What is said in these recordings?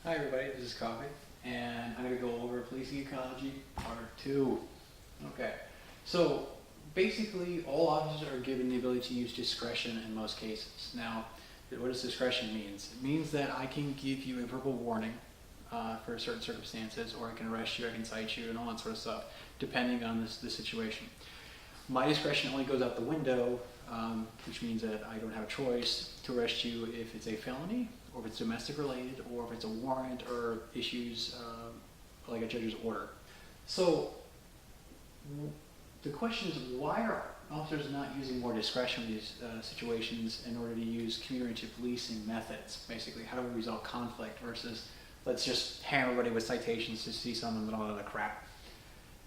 Hi everybody, this is Coffee, and I'm going to go over policing ecology part 2. Okay, so basically all officers are given the ability to use discretion in most cases. Now, what does discretion mean? It means that I can give you a verbal warning for certain circumstances, or I can arrest you, I can cite you, and all that sort of stuff, depending on the situation. My discretion only goes out the window, which means that I don't have a choice to arrest you if it's a felony, or if it's domestic related, or if it's a warrant or issues like a judge's order. So the question is, why are officers not using more discretion in these situations in order to use community policing methods? Basically, how do we resolve conflict versus let's just hammer everybody with citations to see someone and all that crap.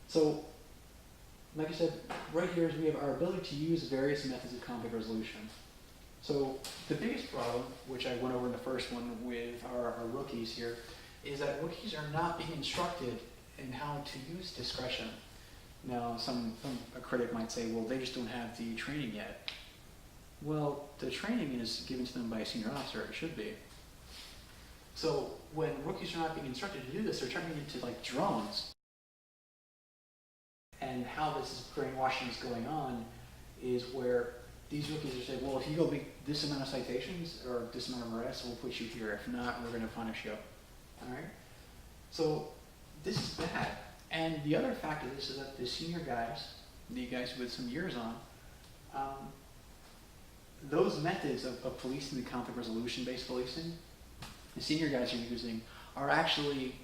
So like I said, right here is we have our ability to use various methods of conflict resolution. So the biggest problem, which I went over in the first one with our rookies here, is that rookies are not being instructed in how to use discretion. Now, a critic might say, well, they just don't have the training yet. Well, the training is given to them by a senior officer, it should be. So when rookies are not being instructed to do this, they're turning into like drones. And how this brainwashing is going on is where these rookies are saying, well, if you go make this amount of citations or this amount of arrests, we'll put you here. If not, we're going to punish you. All right? So this is bad. And the other factor of this is that the senior guys, the guys with some years on, those methods of policing, the conflict resolution-based policing, the senior guys are using are actually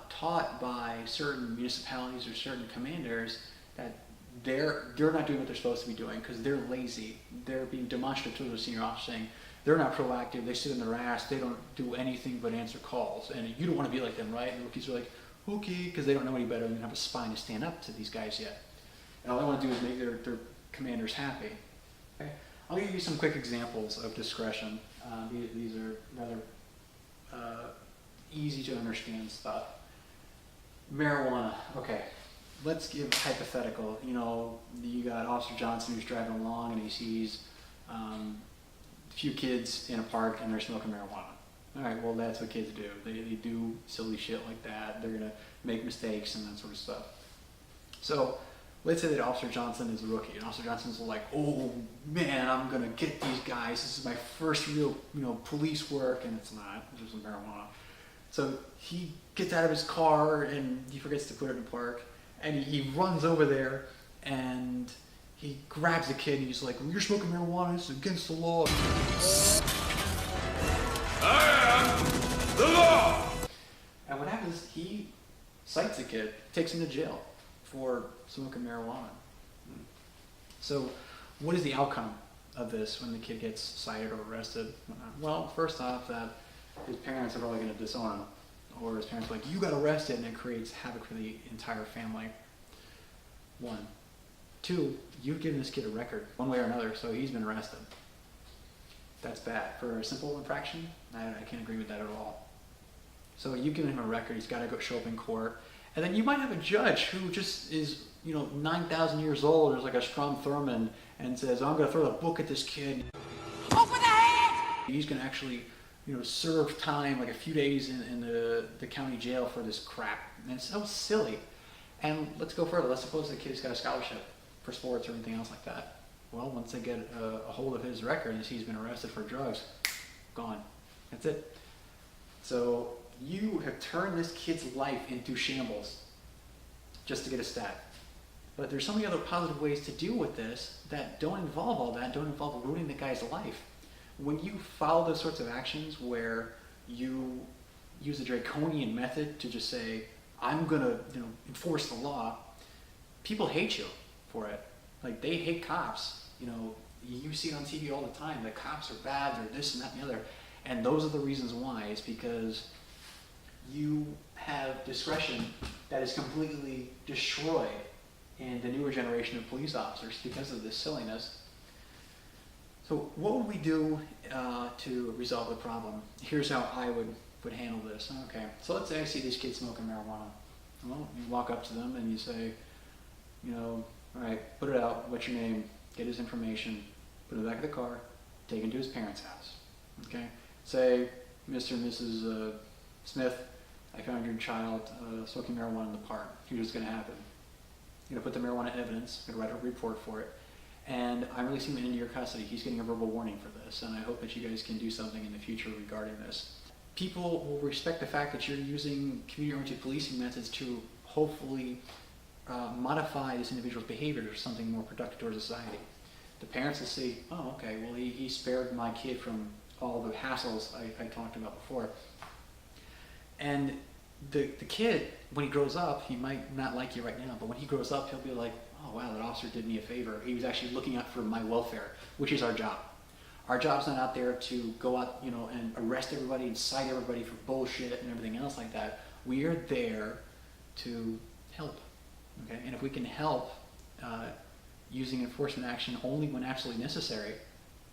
taught by certain municipalities or certain commanders that they're not doing what they're supposed to be doing because they're lazy. They're being demonstrative to the senior officer, saying they're not proactive, they sit in their ass, they don't do anything but answer calls, and you don't want to be like them, right? And the rookies are like, okay, because they don't know any better and have a spine to stand up to these guys yet. And all they want to do is make their commanders happy. Okay? I'll give you some quick examples of discretion. These are rather easy to understand stuff. Marijuana, okay. Let's give a hypothetical. You know, you got Officer Johnson who's driving along and he sees a few kids in a park and they're smoking marijuana. All right, well, that's what kids do. They do silly shit like that. They're gonna make mistakes and that sort of stuff. So let's say that Officer Johnson is a rookie, and Officer Johnson's like, oh man, I'm gonna get these guys. This is my first real, police work, and it's not. It's just marijuana. So he gets out of his car and he forgets to put it in the park, and he runs over there and he grabs the kid and he's like, well, you're smoking marijuana, it's against the law. I am the law! And what happens is he cites the kid, takes him to jail for smoking marijuana. So what is the outcome of this when the kid gets cited or arrested? Well, first off, that his parents are probably going to disown him, or his parents are like, you got arrested, and it creates havoc for the entire family. 1. 2, you've given this kid a record one way or another, so he's been arrested. That's bad. For a simple infraction, I can't agree with that at all. So you've given him a record, he's got to go show up in court, and then you might have a judge who just is 9,000 years old, is like a Strom Thurmond, and says, oh, I'm going to throw the book at this kid. Over the head! He's going to actually serve time, like a few days in the county jail for this crap. And it's so silly. And let's go further. Let's suppose the kid's got a scholarship for sports or anything else like that. Well, once they get a hold of his record and he's been arrested for drugs, gone. That's it. So you have turned this kid's life into shambles just to get a stat. But there's so many other positive ways to deal with this that don't involve all that, don't involve ruining the guy's life. When you follow those sorts of actions where you use a draconian method to just say, I'm going to enforce the law, people hate you for it. Like, they hate cops. You see it on TV all the time. The cops are bad, they're this and that and the other. And those are the reasons why. It's because you have discretion that is completely destroyed in the newer generation of police officers because of this silliness. So what would we do to resolve the problem? Here's how I would handle this. Okay, so let's say I see these kids smoking marijuana. Well, you walk up to them and you say, all right, put it out, what's your name, get his information, put it in the back of the car, take him to his parents' house. Okay, say, Mr. and Mrs. Smith, I found your child smoking marijuana in the park. Here's what's going to happen. You're going to put the marijuana in evidence. I'm going to write a report for it. And I'm releasing him into your custody. He's getting a verbal warning for this. And I hope that you guys can do something in the future regarding this. People will respect the fact that you're using community-oriented policing methods to hopefully modify this individual's behavior to something more productive towards society. The parents will see, oh, okay, well, he spared my kid from all the hassles I talked about before. And the kid, when he grows up, he might not like you right now, but when he grows up, he'll be like, oh, wow, that officer did me a favor. He was actually looking out for my welfare, which is our job. Our job's not out there to go out, and arrest everybody and cite everybody for bullshit and everything else like that. We are there to help, okay? And if we can help using enforcement action only when absolutely necessary,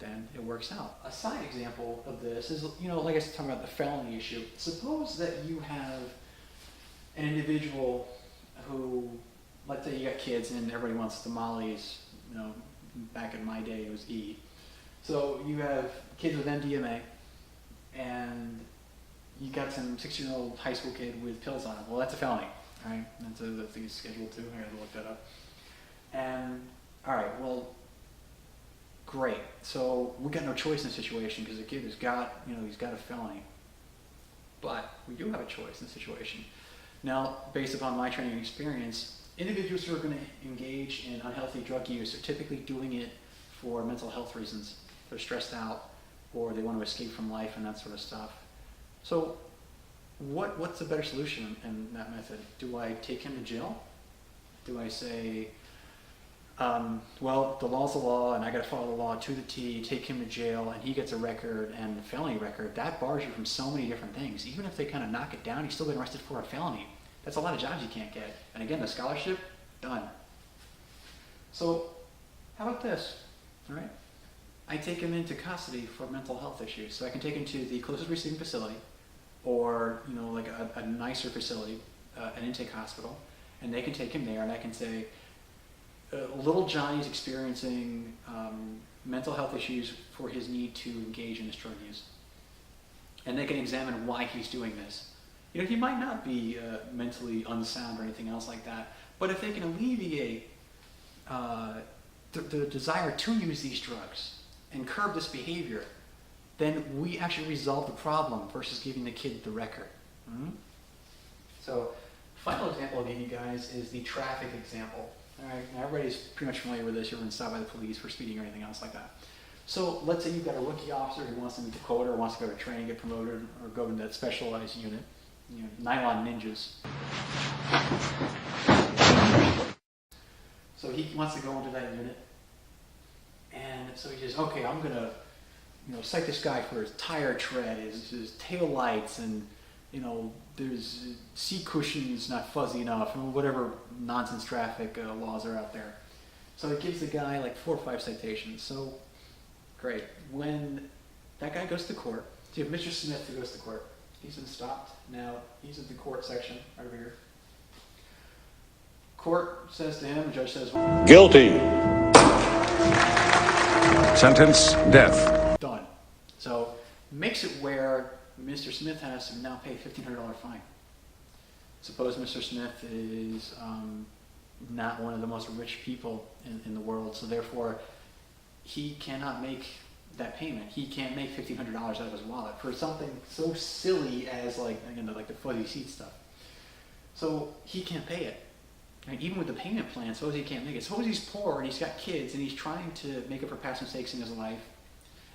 then it works out. A side example of this is, like I was talking about the felony issue. Suppose that you have an individual who, let's say you got kids and everybody wants tamales, back in my day it was E. So you have kids with MDMA and you got some 16-year-old high school kid with pills on him. Well, that's a felony, right? That's I think it's Schedule 2. I gotta look that up. And, all right, well, great. So we got no choice in the situation because the kid has got, he's got a felony. But we do have a choice in the situation. Now, based upon my training experience, individuals who are going to engage in unhealthy drug use are typically doing it for mental health reasons. They're stressed out, or they want to escape from life and that sort of stuff. So what's the better solution in that method? Do I take him to jail? Do I say, well, the law's the law, and I got to follow the law to the T, take him to jail, and he gets a record and a felony record? That bars you from so many different things. Even if they kind of knock it down, he's still getting arrested for a felony. That's a lot of jobs you can't get. And again, the scholarship, done. So how about this, all right? I take him into custody for mental health issues. So I can take him to the closest receiving facility, or like a nicer facility, an intake hospital, and they can take him there, and I can say, little Johnny's experiencing mental health issues for his need to engage in his drug use. And they can examine why he's doing this. He might not be mentally unsound or anything else like that, but if they can alleviate the desire to use these drugs and curb this behavior, then we actually resolve the problem versus giving the kid the record. Mm-hmm. So, final example I'll give you guys is the traffic example. All right, now everybody's pretty much familiar with this. You're stopped by the police for speeding or anything else like that. So let's say you've got a rookie officer who wants to meet the quota, or wants to go to training, get promoted, or go into that specialized unit. Nylon ninjas. So he wants to go into that unit, and so he says, okay, I'm gonna, cite this guy for his tire tread, his tail lights, and there's seat cushions not fuzzy enough, and whatever nonsense traffic laws are out there. So it gives the guy like 4 or 5 citations. So great. When that guy goes to court, so you have Mr. Smith who goes to court. He's been stopped. Now he's in the court section right over here. Court says to him, the judge says, Guilty. Sentence, death. Done. So makes it where Mr. Smith has to now pay a $1,500 fine. Suppose Mr. Smith is not one of the most rich people in the world, so therefore he cannot make that payment. He can't make $1,500 out of his wallet for something so silly as like the fuzzy seat stuff. So he can't pay it. And even with the payment plan, suppose he can't make it. Suppose he's poor and he's got kids and he's trying to make up for past mistakes in his life.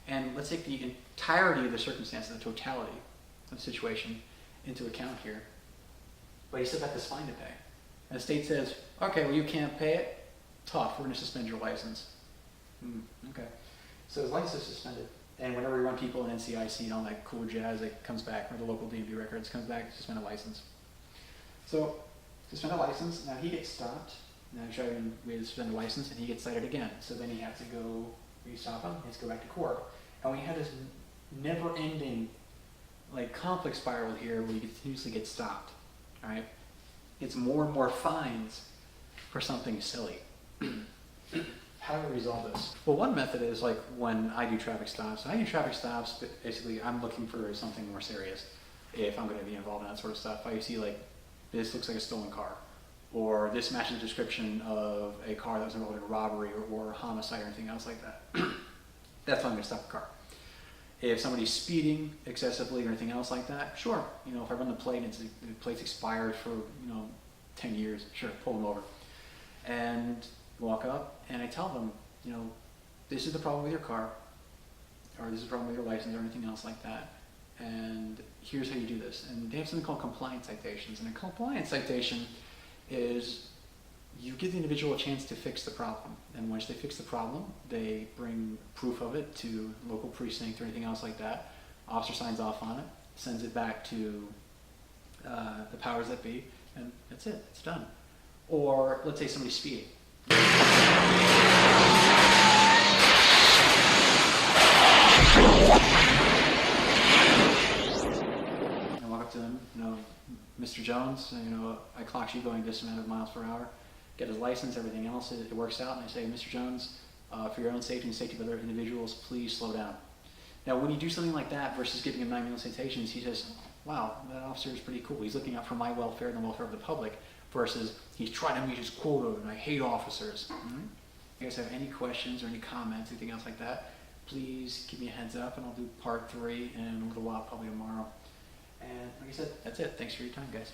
And let's take the entirety of the circumstances, the totality of the situation into account here. But he still got this fine to pay. And the state says, okay, well, you can't pay it? Tough, we're going to suspend your license. Okay. So his license is suspended. And whenever we run people in NCIC and all that cool jazz, it comes back, or the local DMV records comes back, suspend a license. So, suspend a license, now he gets stopped. Now we suspend a license, and he gets cited again. So then he has to go, we stop him, he has to go back to court. And we had this never-ending conflict spiral here where he continuously gets stopped. All right? It's more and more fines for something silly. How do we resolve this? Well, one method is when I do traffic stops. Basically I'm looking for something more serious. if I'm going to be involved in that sort of stuff. If I see like, this looks like a stolen car, or this matches the description of a car that was involved in a robbery or homicide or anything else like that, that's when I'm going to stop the car. If somebody's speeding excessively or anything else like that, sure, you know, if I run the plate and the plate's expired for, 10 years, sure, pull them over. And walk up and I tell them, this is the problem with your car, or this is the problem with your license or anything else like that, and here's how you do this. And they have something called compliance citations, and a compliance citation is you give the individual a chance to fix the problem, and once they fix the problem, they bring proof of it to local precinct or anything else like that. Officer signs off on it, sends it back to the powers that be, and that's it, it's done. Or let's say somebody's speeding. I walk up to them, Mr. Jones, I clocked you going this amount of miles per hour. Get his license, everything else, it works out, and I say, Mr. Jones, for your own safety and safety of other individuals, please slow down. Now, when you do something like that versus giving him 9 million citations, he says, wow, that officer is pretty cool. He's looking out for my welfare and the welfare of the public, versus he's trying to meet his quota and I hate officers. If you guys have any questions or any comments, anything else like that, please give me a heads up and I'll do part 3 in a little while, probably tomorrow. And like I said, that's it. Thanks for your time, guys.